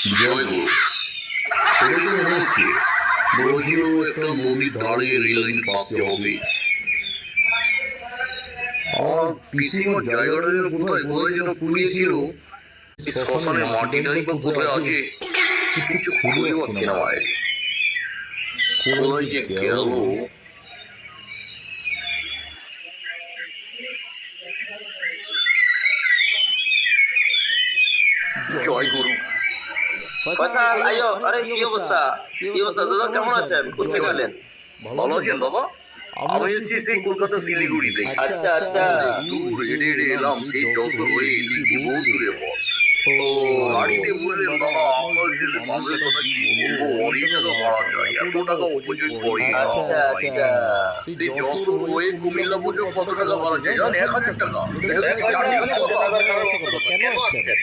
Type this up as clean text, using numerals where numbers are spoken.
জয় গুরু। এটা তো মনে হচ্ছে বলছিল একটা নদীর ধারে রেল লাইন পাশে হবে। আর পিসিমার জায়গাটা যেন কোথায় কোথায় যেন পুড়িয়েছিল, এই শ্মশানের মাটিটাই বা কোথায় আছে কিছু খুঁজে পাচ্ছি না বাইরে। কোথায় যে গেল। জয় গুরু। ফয়সাল আইয়ো। আরে কি অবস্থা? কি অবস্থা দাদা, কেমন আছেন? কোথায় গেলেন? ভালো আছেন দাদা? আমি এসেছি সেই কলকাতা শিলিগুড়িতে। আচ্ছা আচ্ছা। দূর হেঁটে হেঁটে এলাম সেই যশোর হয়ে, দেখি বহু দূরে পথ। তো গাড়িতে বললেন দাদা আপনার দেশে মানুষের কথা কি বলবো, অনেক টাকা ভাড়া চাই, এত টাকা অপচয় করি না। আচ্ছা আচ্ছা। সেই যশোর হয়ে কুমিল্লা পর্যন্ত কত টাকা ভাড়া চাই জানেন? 1000 টাকা। ফয়সাল, দাদার খারাপ অবস্থা, কেন আসছেন?